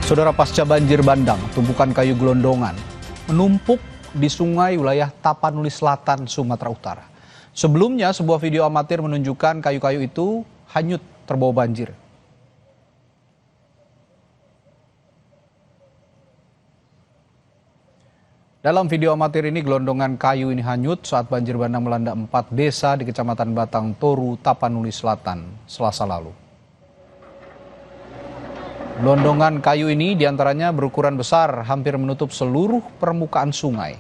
Saudara, pasca banjir bandang, tumpukan kayu gelondongan menumpuk di sungai wilayah Tapanuli Selatan, Sumatera Utara. Sebelumnya, sebuah video amatir menunjukkan kayu-kayu itu hanyut terbawa banjir. Dalam video amatir ini, gelondongan kayu ini hanyut saat banjir bandang melanda 4 desa di Kecamatan Batang Toru, Tapanuli Selatan, Selasa lalu. Gelondongan kayu ini diantaranya berukuran besar, hampir menutup seluruh permukaan sungai.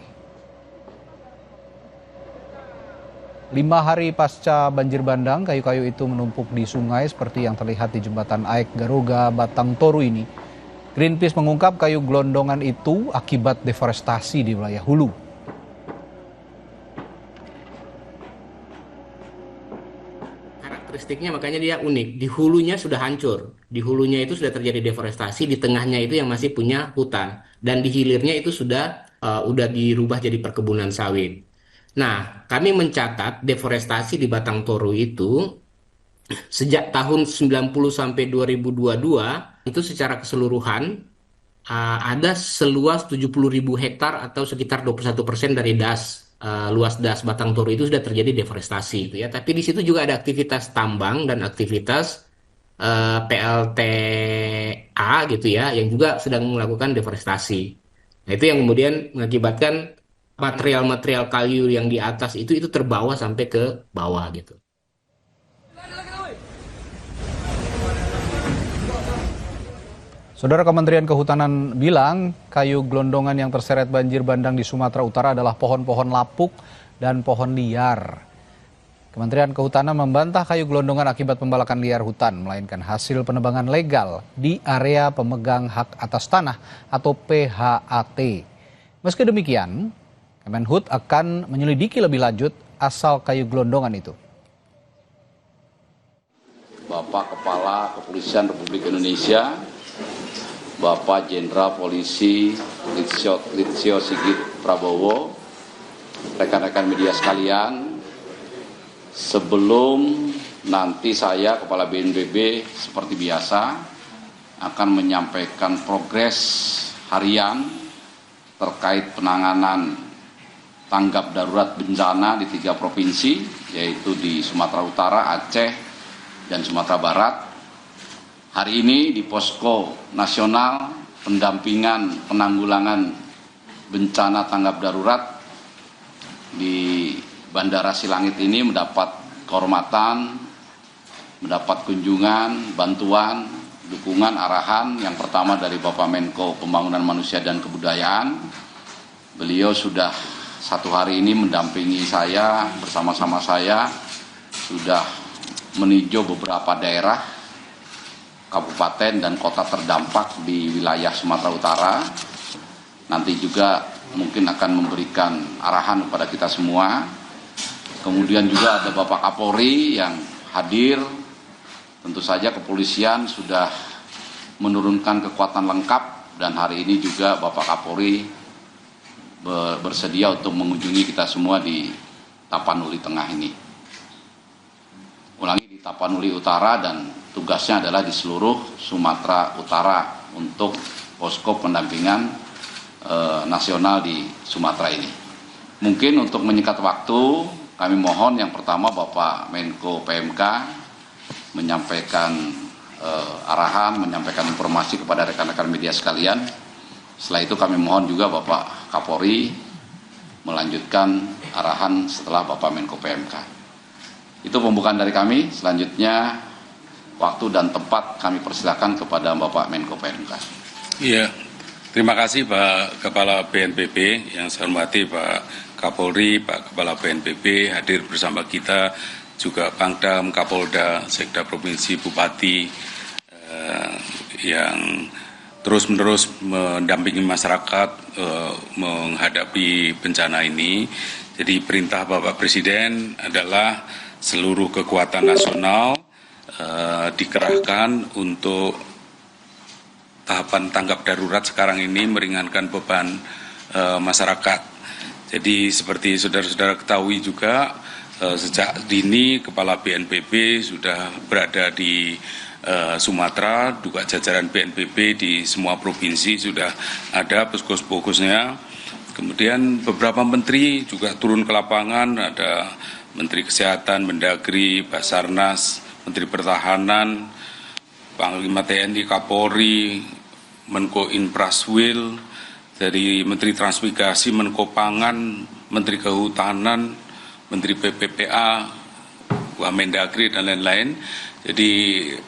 5 hari pasca banjir bandang, kayu-kayu itu menumpuk di sungai seperti yang terlihat di jembatan Aek Garuga Batang Toru ini. Greenpeace mengungkap kayu gelondongan itu akibat deforestasi di wilayah hulu. Karakteristiknya makanya dia unik, di hulunya sudah hancur, di hulunya itu sudah terjadi deforestasi, di tengahnya itu yang masih punya hutan, dan di hilirnya itu sudah dirubah jadi perkebunan sawit. Nah, kami mencatat deforestasi di Batang Toru itu sejak tahun 90 sampai 2022 itu secara keseluruhan ada seluas 70.000 hektar atau sekitar 21% dari luas das Batang Toru itu sudah terjadi deforestasi gitu ya. Tapi di situ juga ada aktivitas tambang dan aktivitas PLTA gitu ya yang juga sedang melakukan deforestasi. Nah, itu yang kemudian mengakibatkan material-material kayu yang di atas itu terbawa sampai ke bawah gitu. Saudara, Kementerian Kehutanan bilang kayu gelondongan yang terseret banjir bandang di Sumatera Utara adalah pohon-pohon lapuk dan pohon liar. Kementerian Kehutanan membantah kayu gelondongan akibat pembalakan liar hutan, melainkan hasil penebangan legal di area pemegang hak atas tanah atau PHAT. Meski demikian, Kemenhut akan menyelidiki lebih lanjut asal kayu gelondongan itu. Bapak Kepala Kepolisian Republik Indonesia, Bapak Jenderal Polisi Listio Sigit Prabowo, rekan-rekan media sekalian, sebelum nanti saya Kepala BNPB seperti biasa akan menyampaikan progres harian terkait penanganan tanggap darurat bencana di 3 provinsi, yaitu di Sumatera Utara, Aceh, dan Sumatera Barat. Hari ini di Posko Nasional Pendampingan Penanggulangan Bencana Tanggap Darurat di Bandara Silangit ini mendapat kehormatan, mendapat kunjungan, bantuan, dukungan, arahan. Yang pertama dari Bapak Menko Pembangunan Manusia dan Kebudayaan. Beliau sudah 1 hari ini mendampingi saya, bersama-sama saya sudah meninjau beberapa daerah kabupaten dan kota terdampak di wilayah Sumatera Utara. Nanti juga mungkin akan memberikan arahan kepada kita semua. Kemudian juga ada Bapak Kapolri yang hadir. Tentu saja kepolisian sudah menurunkan kekuatan lengkap dan hari ini juga Bapak Kapolri bersedia untuk mengunjungi kita semua di Tapanuli Tengah ini. Ulangi, di Tapanuli Utara, dan tugasnya adalah di seluruh Sumatera Utara untuk posko pendampingan nasional di Sumatera ini. Mungkin untuk menyingkat waktu, kami mohon yang pertama Bapak Menko PMK menyampaikan arahan, menyampaikan informasi kepada rekan-rekan media sekalian. Setelah itu kami mohon juga Bapak Kapolri melanjutkan arahan setelah Bapak Menko PMK. Itu pembukaan dari kami. Selanjutnya waktu dan tempat kami persilakan kepada Bapak Menko PMK. Iya, terima kasih Pak Kepala BNPB, yang saya hormati Pak Kapolri, Pak Kepala BNPB hadir bersama kita, juga Pangdam, Kapolda, Sekda Provinsi, Bupati yang terus-menerus mendampingi masyarakat menghadapi bencana ini. Jadi perintah Bapak Presiden adalah seluruh kekuatan nasional dikerahkan untuk tahapan tanggap darurat sekarang ini, meringankan beban masyarakat. Jadi seperti saudara-saudara ketahui juga, sejak dini Kepala BNPB sudah berada di Sumatera, juga jajaran BNPB di semua provinsi sudah ada posko-poskosnya. Kemudian beberapa menteri juga turun ke lapangan, ada Menteri Kesehatan, Mendagri, Basarnas, Menteri Pertahanan, Panglima TNI, Kapolri, Menko Infraswil, dari Menteri Transmigrasi, Menko Pangan, Menteri Kehutanan, Menteri PPPA, Wamendagri, dan lain-lain. Jadi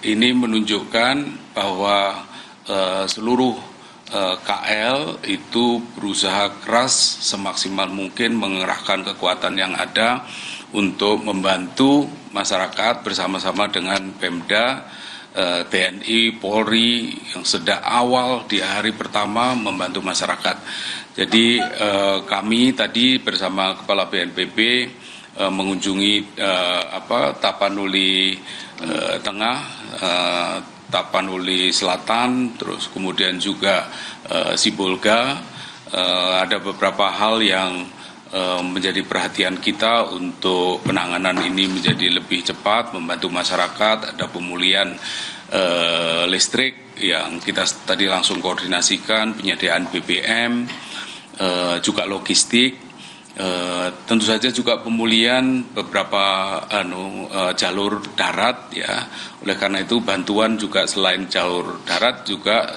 ini menunjukkan bahwa seluruh KL itu berusaha keras semaksimal mungkin mengerahkan kekuatan yang ada untuk membantu masyarakat bersama-sama dengan Pemda, TNI, Polri yang sejak awal di hari pertama membantu masyarakat. Jadi kami tadi bersama Kepala BNPB mengunjungi Tapanuli Tengah, Tapanuli Selatan, terus kemudian juga Sibolga. Ada beberapa hal yang menjadi perhatian kita untuk penanganan ini menjadi lebih cepat, membantu masyarakat. Ada pemulihan listrik yang kita tadi langsung koordinasikan, penyediaan BBM, juga logistik. Tentu saja juga pemulihan beberapa jalur darat ya. Oleh karena itu bantuan juga selain jalur darat juga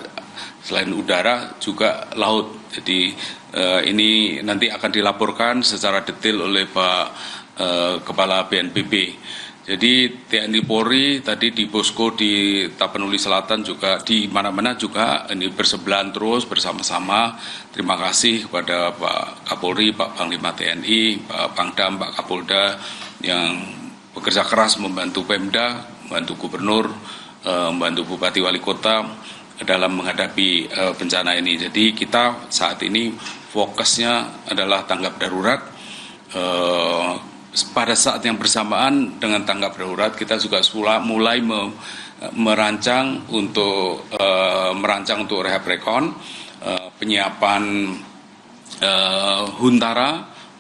selain udara juga laut. Jadi ini nanti akan dilaporkan secara detail oleh Pak Kepala BNPB. Jadi TNI Polri tadi di posko di Tapanuli Selatan juga di mana-mana juga ini bersebelahan terus bersama-sama. Terima kasih kepada Pak Kapolri, Pak Panglima TNI, Pak Pangdam, Pak Kapolda yang bekerja keras membantu Pemda, membantu Gubernur, membantu Bupati Wali Kota dalam menghadapi bencana ini. Jadi kita saat ini fokusnya adalah tanggap darurat. Pada saat yang bersamaan dengan tanggap darurat kita juga mulai merancang untuk rehab rekon, penyiapan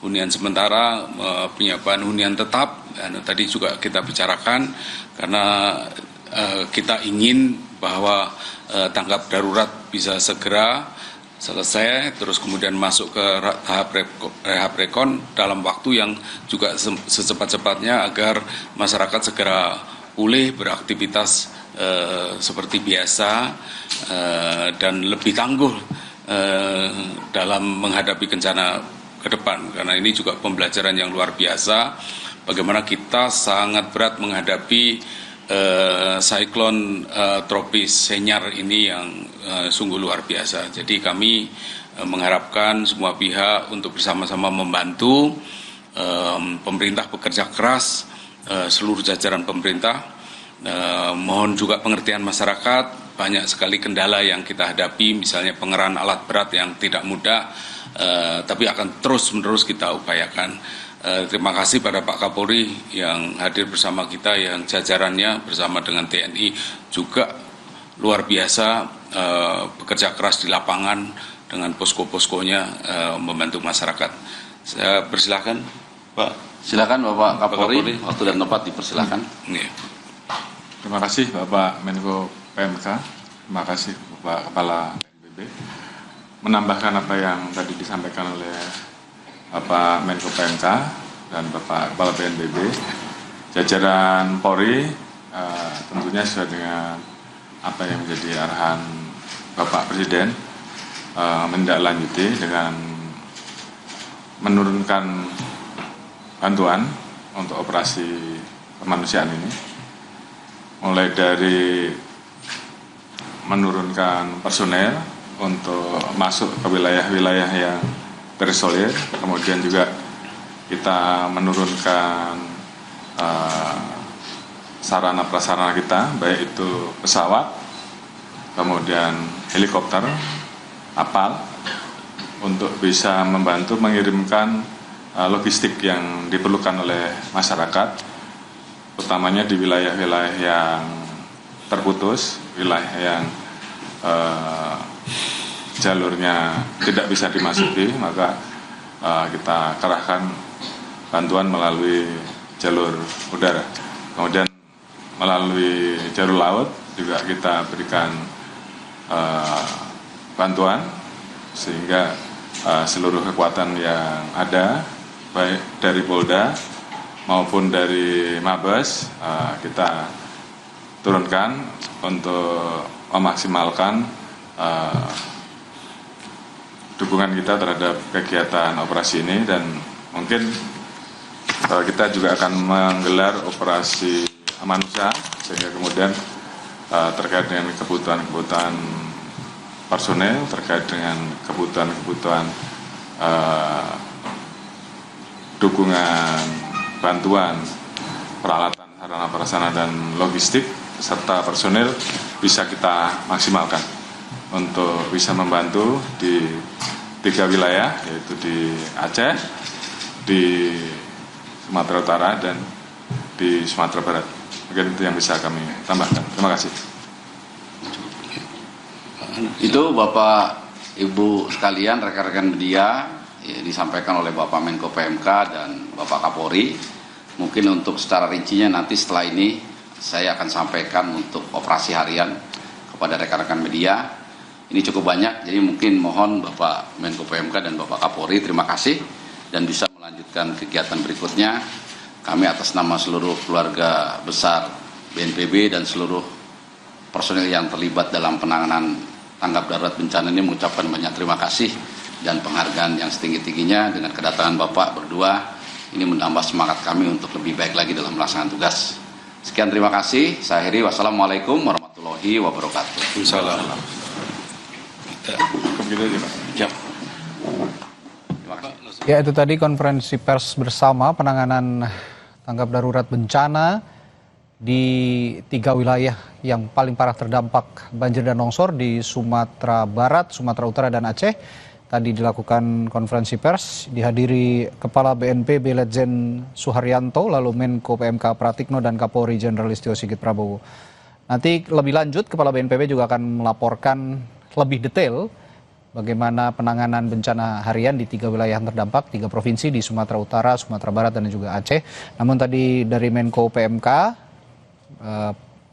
hunian sementara, penyiapan hunian tetap. Dan tadi juga kita bicarakan karena kita ingin bahwa tanggap darurat bisa segera selesai, terus kemudian masuk ke tahap rehab rekon dalam waktu yang juga secepat-cepatnya agar masyarakat segera pulih beraktivitas seperti biasa dan lebih tangguh dalam menghadapi bencana ke depan. Karena ini juga pembelajaran yang luar biasa bagaimana kita sangat berat menghadapi siklon tropis Senyar ini yang sungguh luar biasa. Jadi kami mengharapkan semua pihak untuk bersama-sama membantu. Pemerintah bekerja keras, seluruh jajaran pemerintah. Mohon juga pengertian masyarakat. Banyak sekali kendala yang kita hadapi, misalnya pengerahan alat berat yang tidak mudah, tapi akan terus-menerus kita upayakan. Terima kasih pada Pak Kapolri yang hadir bersama kita, yang jajarannya bersama dengan TNI juga luar biasa bekerja keras di lapangan dengan posko-poskonya membantu masyarakat. Saya persilahkan Pak. Silakan Bapak Kapolri, waktu dan tempat dipersilahkan. Terima kasih Bapak Menko PMK, terima kasih Bapak Kepala BNPB. Menambahkan apa yang tadi disampaikan oleh Bapak Menko PMK dan Bapak Kepala BNPB, jajaran Polri tentunya sesuai dengan apa yang menjadi arahan Bapak Presiden, menindaklanjuti dengan menurunkan bantuan untuk operasi kemanusiaan ini, mulai dari menurunkan personel untuk masuk ke wilayah-wilayah yang terisolir, kemudian juga kita menurunkan sarana prasarana kita, baik itu pesawat, kemudian helikopter, kapal, untuk bisa membantu mengirimkan logistik yang diperlukan oleh masyarakat, utamanya di wilayah-wilayah yang terputus, wilayah yang jalurnya tidak bisa dimasuki, maka kita kerahkan bantuan melalui jalur udara. Kemudian melalui jalur laut juga kita berikan bantuan sehingga seluruh kekuatan yang ada baik dari Polda maupun dari Mabes kita turunkan untuk memaksimalkan dukungan kita terhadap kegiatan operasi ini, dan mungkin kita juga akan menggelar operasi Amanusa sehingga kemudian terkait dengan kebutuhan-kebutuhan personel, terkait dengan kebutuhan-kebutuhan dukungan bantuan peralatan sarana prasarana dan logistik serta personel bisa kita maksimalkan untuk bisa membantu di 3 wilayah, yaitu di Aceh, di Sumatera Utara, dan di Sumatera Barat. Mungkin itu yang bisa kami tambahkan. Terima kasih. Itu Bapak Ibu sekalian, rekan-rekan media, ya, disampaikan oleh Bapak Menko PMK dan Bapak Kapolri. Mungkin untuk secara rincinya nanti setelah ini saya akan sampaikan untuk operasi harian kepada rekan-rekan media. Ini cukup banyak, jadi mungkin mohon Bapak Menko PMK dan Bapak Kapolri terima kasih dan bisa melanjutkan kegiatan berikutnya. Kami atas nama seluruh keluarga besar BNPB dan seluruh personil yang terlibat dalam penanganan tanggap darurat bencana ini mengucapkan banyak terima kasih dan penghargaan yang setinggi-tingginya. Dengan kedatangan Bapak berdua, ini menambah semangat kami untuk lebih baik lagi dalam melaksanakan tugas. Sekian, terima kasih. Saya akhiri. Wassalamualaikum warahmatullahi wabarakatuh. Waalaikumsalam. Terima kasih. Ya, itu tadi konferensi pers bersama penanganan tanggap darurat bencana di 3 wilayah yang paling parah terdampak banjir dan longsor di Sumatera Barat, Sumatera Utara, dan Aceh. Tadi dilakukan konferensi pers, dihadiri Kepala BNPB Letjen Suharyanto, lalu Menko PMK Pratikno, dan Kapolri Jenderal Listio Sigit Prabowo. Nanti lebih lanjut, Kepala BNPB juga akan melaporkan lebih detail bagaimana penanganan bencana harian di 3 wilayah yang terdampak, 3 provinsi di Sumatera Utara, Sumatera Barat, dan juga Aceh. Namun tadi dari Menko PMK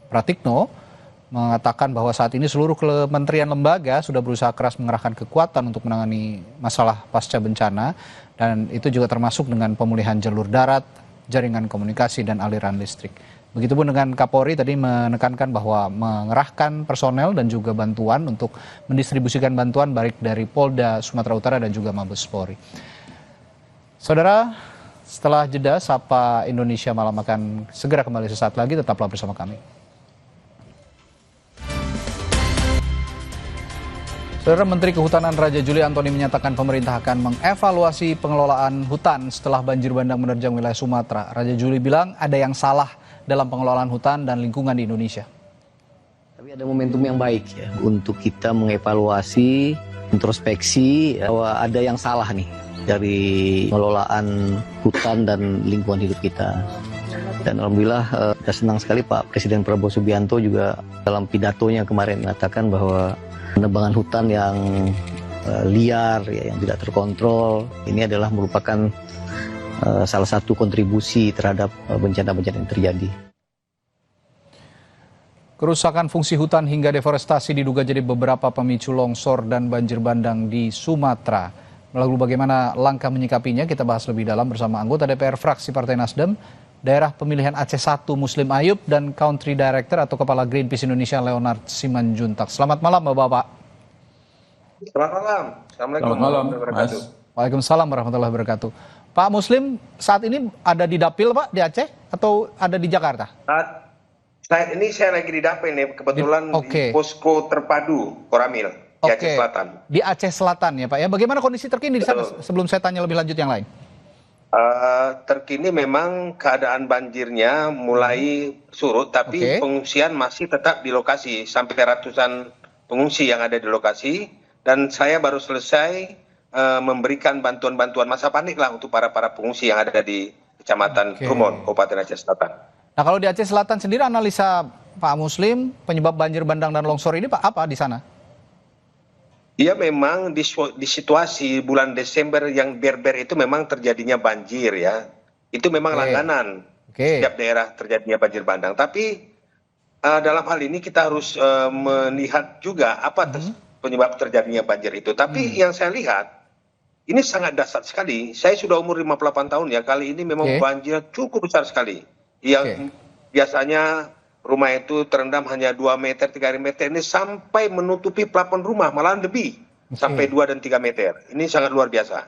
Pratikno mengatakan bahwa saat ini seluruh kementerian lembaga sudah berusaha keras mengerahkan kekuatan untuk menangani masalah pasca bencana, dan itu juga termasuk dengan pemulihan jalur darat, jaringan komunikasi, dan aliran listrik. Begitupun dengan Kapolri tadi menekankan bahwa mengerahkan personel dan juga bantuan untuk mendistribusikan bantuan baik dari Polda Sumatera Utara dan juga Mabes Polri. Saudara, setelah jeda, Sapa Indonesia Malam akan segera kembali sesaat lagi, tetaplah bersama kami. Saudara, Menteri Kehutanan Raja Juli Antoni menyatakan pemerintah akan mengevaluasi pengelolaan hutan setelah banjir bandang menerjang wilayah Sumatera. Raja Juli bilang ada yang salah dalam pengelolaan hutan dan lingkungan di Indonesia. Tapi ada momentum yang baik ya untuk kita mengevaluasi, introspeksi bahwa ada yang salah nih dari pengelolaan hutan dan lingkungan hidup kita. Dan alhamdulillah kita senang sekali Pak Presiden Prabowo Subianto juga dalam pidatonya kemarin mengatakan bahwa penebangan hutan yang liar, ya, yang tidak terkontrol, ini adalah merupakan salah satu kontribusi terhadap bencana-bencana yang terjadi. Kerusakan fungsi hutan hingga deforestasi diduga jadi beberapa pemicu longsor dan banjir bandang di Sumatera. Lalu bagaimana langkah menyikapinya, kita bahas lebih dalam bersama anggota DPR fraksi Partai Nasdem, Daerah Pemilihan Aceh 1 Muslim Ayub, dan Country Director atau Kepala Greenpeace Indonesia Leonard Simanjuntak. Selamat malam Bapak-Bapak. Selamat malam. Assalamualaikum warahmatullahi wabarakatuh. Waalaikumsalam warahmatullahi wabarakatuh. Pak Muslim, saat ini ada di Dapil Pak, di Aceh, atau ada di Jakarta? Saat ini saya lagi di Dapil nih, kebetulan di posko terpadu Koramil, di Aceh Selatan. Di Aceh Selatan ya Pak ya. Bagaimana kondisi terkini di sana sebelum saya tanya lebih lanjut yang lain? Terkini memang keadaan banjirnya mulai surut, tapi pengungsian masih tetap di lokasi, sampai ratusan pengungsi yang ada di lokasi, dan saya baru selesai memberikan bantuan-bantuan masa panik lah untuk para pengungsi yang ada di Kecamatan Trumon, Kabupaten Aceh Selatan. Nah, kalau di Aceh Selatan sendiri, analisa Pak Muslim penyebab banjir bandang dan longsor ini Pak apa di sana? Ya, memang di situasi bulan Desember yang ber-ber itu memang terjadinya banjir ya. Itu memang langganan. Setiap daerah terjadinya banjir bandang. Tapi dalam hal ini kita harus melihat juga apa penyebab terjadinya banjir itu. Tapi yang saya lihat, ini sangat dahsyat sekali. Saya sudah umur 58 tahun ya, kali ini memang banjir cukup besar sekali. Yang biasanya rumah itu terendam hanya 2 meter, 3 meter, ini sampai menutupi plafon rumah, malahan lebih. Sampai 2 dan 3 meter. Ini sangat luar biasa.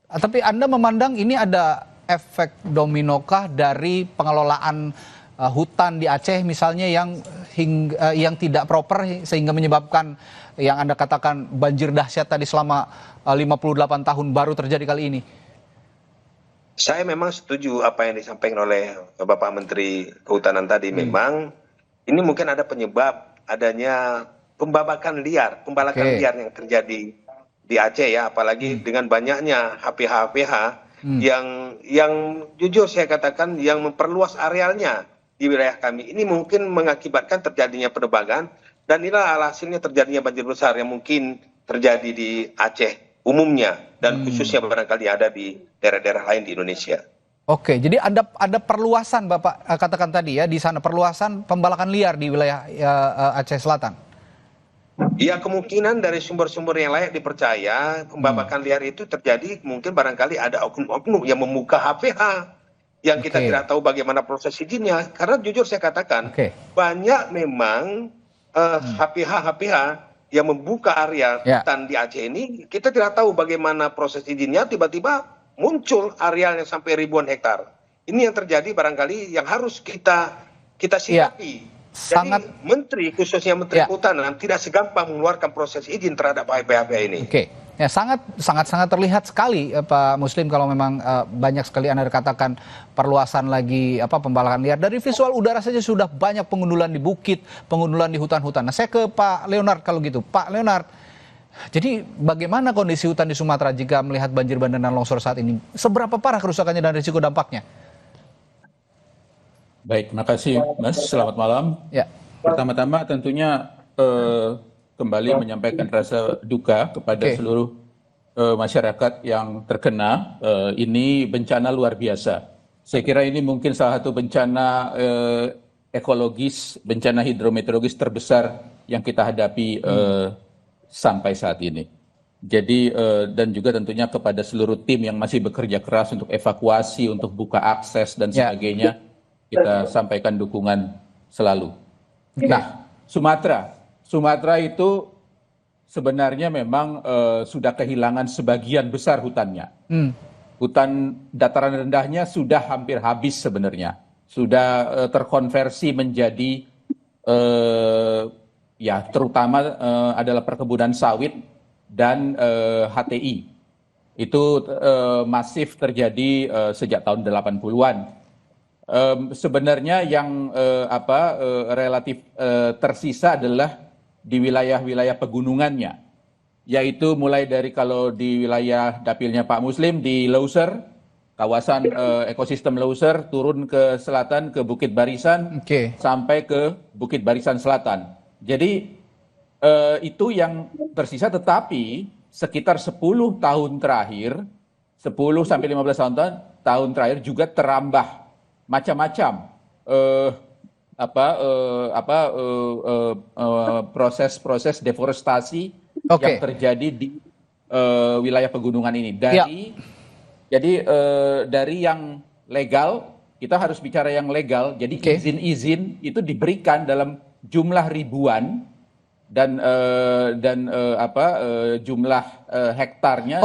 Tapi Anda memandang ini ada efek dominokah dari pengelolaan hutan di Aceh misalnya yang tidak proper sehingga menyebabkan yang Anda katakan banjir dahsyat tadi selama 58 tahun baru terjadi kali ini? Saya memang setuju apa yang disampaikan oleh Bapak Menteri Kehutanan tadi. Memang ini mungkin ada penyebab adanya pembalakan liar yang terjadi di Aceh ya, apalagi dengan banyaknya HPH yang jujur saya katakan yang memperluas arealnya di wilayah kami. Ini mungkin mengakibatkan terjadinya penebangan, dan inilah hasilnya terjadinya banjir besar yang mungkin terjadi di Aceh umumnya dan khususnya barangkali ada di daerah-daerah lain di Indonesia. Oke, jadi ada perluasan Bapak katakan tadi ya, di sana perluasan pembalakan liar di wilayah Aceh Selatan. Ya, kemungkinan dari sumber-sumber yang layak dipercaya pembalakan liar itu terjadi mungkin barangkali ada oknum-oknum yang membuka HPH yang kita tidak tahu bagaimana proses izinnya. Karena jujur saya katakan banyak memang HPH yang membuka area hutan di Aceh ini, kita tidak tahu bagaimana proses izinnya, tiba-tiba muncul arealnya sampai ribuan hektar. Ini yang terjadi barangkali yang harus kita sikapi. Jadi menteri, khususnya Menteri Kehutanan, tidak segampang mengeluarkan proses izin terhadap HPH ini. Ya, sangat terlihat sekali Pak Muslim kalau memang banyak sekali Anda katakan perluasan lagi pembalakan liar. Dari visual udara saja sudah banyak pengundulan di bukit, pengundulan di hutan-hutan. Nah, saya ke Pak Leonard kalau gitu. Pak Leonard, jadi bagaimana kondisi hutan di Sumatera jika melihat banjir bandang dan longsor saat ini? Seberapa parah kerusakannya dan risiko dampaknya? Baik, makasih Mas. Selamat malam. Ya. Pertama-tama tentunya kembali menyampaikan rasa duka kepada seluruh masyarakat yang terkena. Ini bencana luar biasa. Saya kira ini mungkin salah satu bencana ekologis, bencana hidrometeorologis terbesar yang kita hadapi sampai saat ini. Jadi dan juga tentunya kepada seluruh tim yang masih bekerja keras untuk evakuasi, untuk buka akses dan sebagainya, kita sampaikan dukungan selalu. Nah, Sumatera itu sebenarnya memang sudah kehilangan sebagian besar hutannya. Hutan dataran rendahnya sudah hampir habis sebenarnya. Sudah terkonversi menjadi ya terutama adalah perkebunan sawit dan HTI. Itu masif terjadi sejak tahun 80-an. Sebenarnya yang relatif tersisa adalah di wilayah-wilayah pegunungannya, yaitu mulai dari kalau di wilayah dapilnya Pak Muslim di Loser, kawasan ekosistem Loser, turun ke selatan ke Bukit Barisan, sampai ke Bukit Barisan Selatan. Jadi itu yang tersisa, tetapi sekitar 10 tahun terakhir, 10 sampai 15 tahun terakhir juga terambah macam-macam proses deforestasi yang terjadi di wilayah pegunungan ini. Dari yang legal, kita harus bicara yang legal. Jadi izin-izin itu diberikan dalam jumlah ribuan dan jumlah hektarnya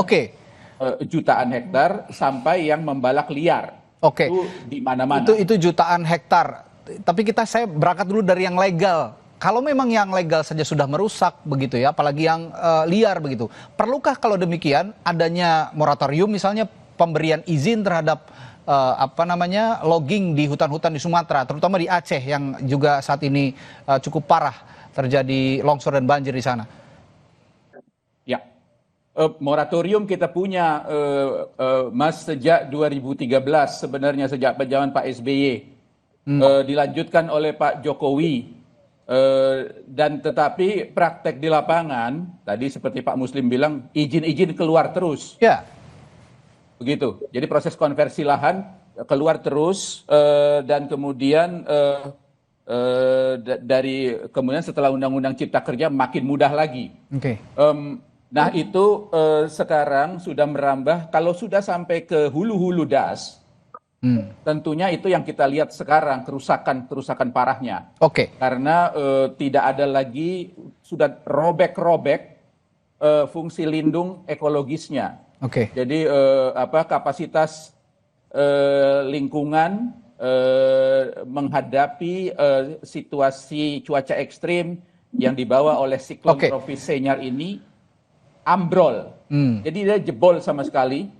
jutaan hektar sampai yang membalak liar. Itu di mana-mana. Itu jutaan hektar. Tapi saya berangkat dulu dari yang legal. Kalau memang yang legal saja sudah merusak begitu ya, apalagi yang liar begitu. Perlukah kalau demikian adanya moratorium misalnya pemberian izin terhadap logging di hutan-hutan di Sumatera, terutama di Aceh yang juga saat ini cukup parah terjadi longsor dan banjir di sana? Ya. Moratorium kita punya Mas sejak 2013 sebenarnya, sejak zaman Pak SBY, dilanjutkan oleh Pak Jokowi, dan tetapi praktek di lapangan tadi seperti Pak Muslim bilang izin-izin keluar terus. Begitu. Jadi proses konversi lahan keluar terus, dan kemudian dari kemudian setelah Undang-Undang Cipta Kerja makin mudah lagi. Oke. Nah itu sekarang sudah merambah, kalau sudah sampai ke hulu-hulu das, tentunya itu yang kita lihat sekarang, kerusakan parahnya. Oke. Karena tidak ada lagi, sudah robek-robek fungsi lindung ekologisnya. Oke. Jadi kapasitas lingkungan menghadapi situasi cuaca ekstrim yang dibawa oleh siklon tropis Senyar ini ambrol. Jadi dia jebol sama sekali,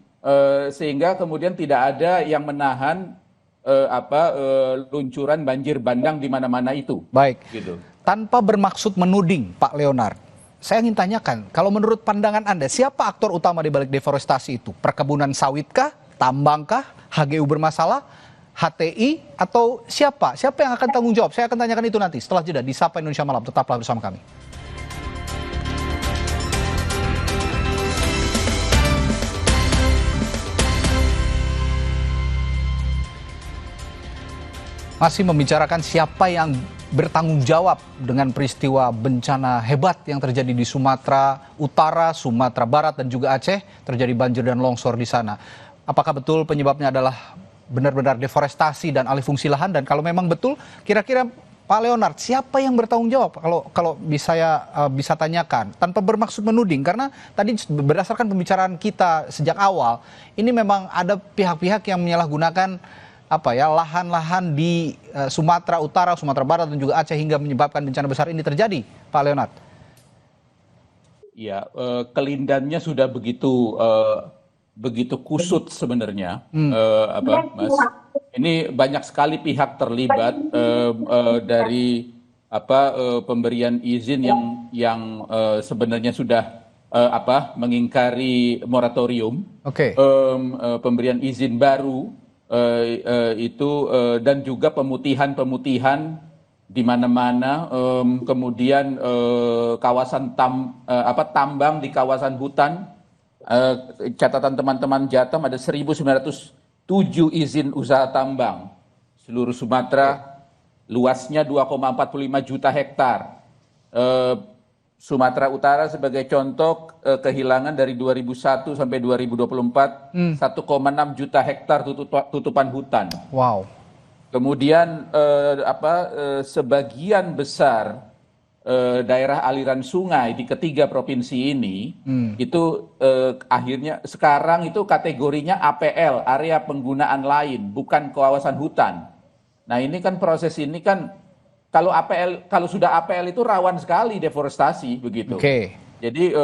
sehingga kemudian tidak ada yang menahan luncuran banjir bandang di mana-mana itu. Baik. Gitu. Tanpa bermaksud menuding, Pak Leonard, saya ingin tanyakan, kalau menurut pandangan Anda, siapa aktor utama di balik deforestasi itu? Perkebunan sawitkah, tambangkah, HGU bermasalah, HTI, atau siapa? Siapa yang akan tanggung jawab? Saya akan tanyakan itu nanti setelah jeda di Sapa Indonesia Malam. Tetaplah bersama kami. Masih membicarakan siapa yang bertanggung jawab dengan peristiwa bencana hebat yang terjadi di Sumatera Utara, Sumatera Barat, dan juga Aceh. Terjadi banjir dan longsor di sana. Apakah betul penyebabnya adalah benar-benar deforestasi dan alih fungsi lahan? Dan kalau memang betul, kira-kira Pak Leonard, siapa yang bertanggung jawab? Kalau saya bisa tanyakan, tanpa bermaksud menuding, karena tadi berdasarkan pembicaraan kita sejak awal, ini memang ada pihak-pihak yang menyalahgunakan lahan-lahan di Sumatera Utara, Sumatera Barat, dan juga Aceh hingga menyebabkan bencana besar ini terjadi, Pak Leonard. Ya, kelindannya sudah begitu kusut sebenarnya, Mas. Ini banyak sekali pihak terlibat dari pemberian izin yang sebenarnya sudah mengingkari moratorium. Pemberian izin baru itu dan juga pemutihan di mana-mana, kemudian kawasan tambang di kawasan hutan. Catatan teman-teman Jatam ada 1.907 izin usaha tambang seluruh Sumatera, luasnya 2,45 juta hektar. Sumatera Utara sebagai contoh kehilangan dari 2001 sampai 2024 1,6 juta hektar tutupan hutan. Wow. Kemudian sebagian besar daerah aliran sungai di ketiga provinsi ini itu akhirnya sekarang itu kategorinya APL, area penggunaan lain, bukan kawasan hutan. Nah ini kan proses ini kan kalau sudah APL itu rawan sekali deforestasi begitu. Jadi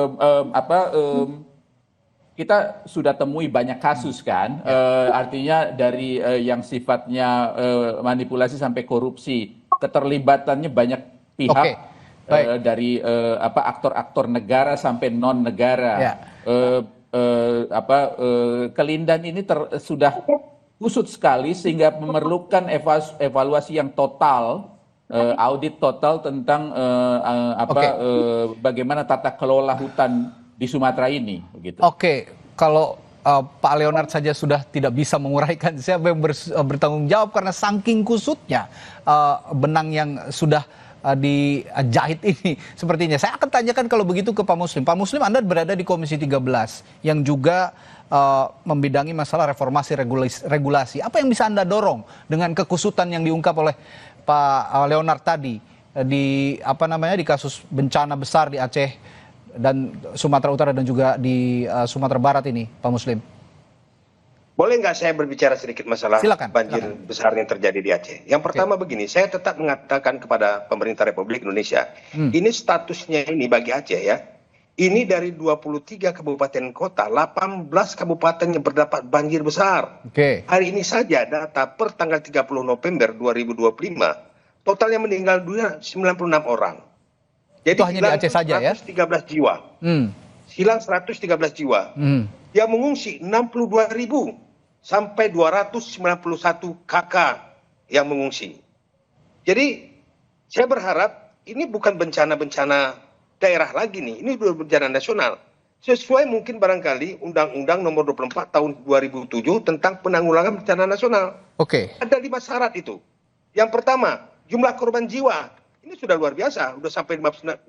kita sudah temui banyak kasus kan, artinya dari yang sifatnya manipulasi sampai korupsi, keterlibatannya banyak pihak. Dari aktor-aktor negara sampai non negara, kelindan ini sudah kusut sekali sehingga memerlukan evaluasi yang total, audit total tentang bagaimana tata kelola hutan di Sumatera ini. Begitu. Kalau Pak Leonard saja sudah tidak bisa menguraikan siapa yang bertanggung jawab karena saking kusutnya benang yang sudah dijahit ini sepertinya. Saya akan tanyakan kalau begitu ke Pak Muslim. Pak Muslim, Anda berada di Komisi 13 yang juga membidangi masalah reformasi regulasi. Apa yang bisa Anda dorong dengan kekusutan yang diungkap oleh Pak Leonard tadi di di kasus bencana besar di Aceh dan Sumatera Utara dan juga di Sumatera Barat ini, Pak Muslim? Boleh nggak saya berbicara sedikit masalah banjir silakan. besar yang terjadi di Aceh? Yang pertama begini, saya tetap mengatakan kepada pemerintah Republik Indonesia, ini statusnya ini bagi Aceh ya, ini dari 23 kabupaten kota, 18 kabupaten yang berdapat banjir besar. Hari ini saja data per tanggal 30 November 2025, totalnya meninggal dunia 96 orang. Jadi itu hanya di Aceh saja ya? 113 jiwa. Hilang 113 jiwa. Yang mengungsi 62.000 sampai 291 KK yang mengungsi. Jadi saya berharap ini bukan bencana-bencana daerah lagi nih, ini bencana nasional. Sesuai mungkin barangkali Undang-Undang Nomor 24 Tahun 2007 tentang penanggulangan bencana nasional. Ada 5 syarat itu. Yang pertama, jumlah korban jiwa ini sudah luar biasa, sudah sampai 96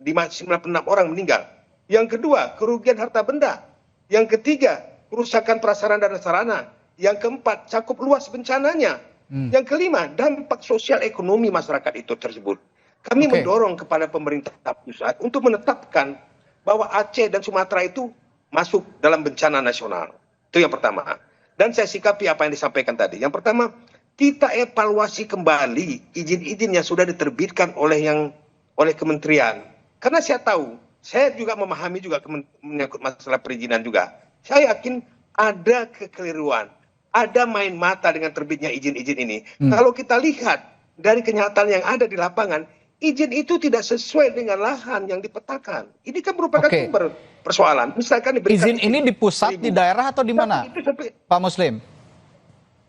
orang meninggal. Yang kedua, kerugian harta benda. Yang ketiga, kerusakan prasarana dan sarana. Yang keempat, cakup luas bencananya. Yang kelima, dampak sosial ekonomi masyarakat itu tersebut. Kami mendorong kepada pemerintah pusat untuk menetapkan bahwa Aceh dan Sumatera itu masuk dalam bencana nasional. Itu yang pertama. Dan saya sikapi apa yang disampaikan tadi. Yang pertama, kita evaluasi kembali izin-izin yang sudah diterbitkan oleh kementerian. Karena saya tahu, saya juga memahami juga menyangkut masalah perizinan juga. Saya yakin ada kekeliruan, ada main mata dengan terbitnya izin-izin ini. Kalau kita lihat dari kenyataan yang ada di lapangan, izin itu tidak sesuai dengan lahan yang dipetakan. Ini kan merupakan sumber persoalan. Misalkan izin ini di pusat, di daerah atau di mana, Pak Muslim?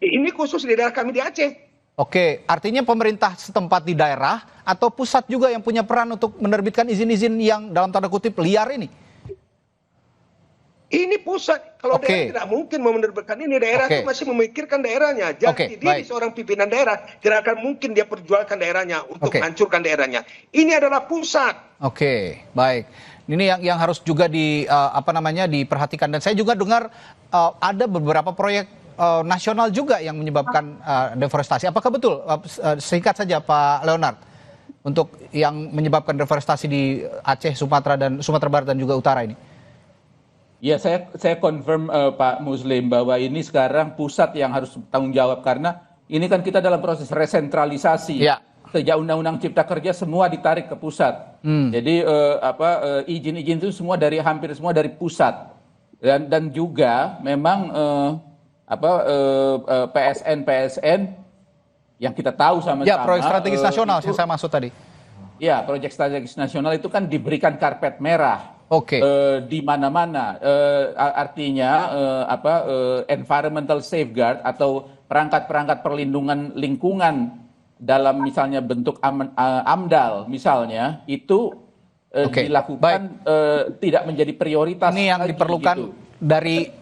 Ini khusus di daerah kami di Aceh. Oke, artinya pemerintah setempat di daerah atau pusat juga yang punya peran untuk menerbitkan izin-izin yang dalam tanda kutip liar ini? Ini pusat. Kalau daerah tidak mungkin menerbitkan ini. Daerah itu masih memikirkan daerahnya. Jadi dia seorang pimpinan daerah tidak akan mungkin dia perjualkan daerahnya untuk menghancurkan daerahnya. Ini adalah pusat. Oke, baik. Ini yang harus juga diperhatikan. Dan saya juga dengar ada beberapa proyek nasional juga yang menyebabkan deforestasi. Apakah betul? Singkat saja Pak Leonard, untuk yang menyebabkan deforestasi di Aceh, Sumatera Barat dan juga Utara ini. Ya, saya confirm Pak Muslim bahwa ini sekarang pusat yang harus tanggung jawab, karena ini kan kita dalam proses resentralisasi. Ya. Sejak Undang-Undang Cipta Kerja semua ditarik ke pusat. Jadi izin-izin itu hampir semua dari pusat. Dan juga memang PSN yang kita tahu sama-sama. Ya, proyek strategis nasional yang saya maksud tadi. Ya, proyek strategis nasional itu kan diberikan karpet merah. Di mana-mana. Artinya environmental safeguard atau perangkat-perangkat perlindungan lingkungan dalam misalnya bentuk AMDAL misalnya itu dilakukan tidak menjadi prioritas. Ini yang diperlukan dari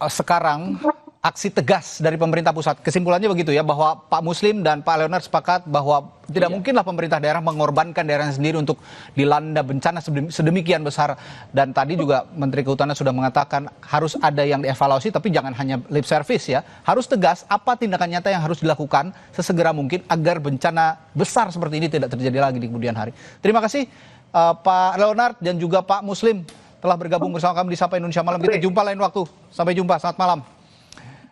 sekarang, aksi tegas dari pemerintah pusat. Kesimpulannya begitu ya, bahwa Pak Muslim dan Pak Leonard sepakat bahwa tidak mungkinlah pemerintah daerah mengorbankan daerahnya sendiri untuk dilanda bencana sedemikian besar. Dan tadi juga Menteri Kehutanan sudah mengatakan harus ada yang dievaluasi, tapi jangan hanya lip service ya. Harus tegas apa tindakan nyata yang harus dilakukan sesegera mungkin agar bencana besar seperti ini tidak terjadi lagi di kemudian hari. Terima kasih Pak Leonard dan juga Pak Muslim telah bergabung bersama kami di Sapa Indonesia Malam. Kita jumpa lain waktu. Sampai jumpa, selamat malam.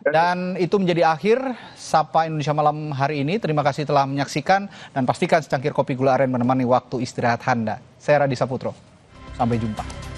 Dan itu menjadi akhir Sapa Indonesia Malam hari ini. Terima kasih telah menyaksikan dan pastikan secangkir kopi gula aren menemani waktu istirahat Anda. Saya Radhi Saputro. Sampai jumpa.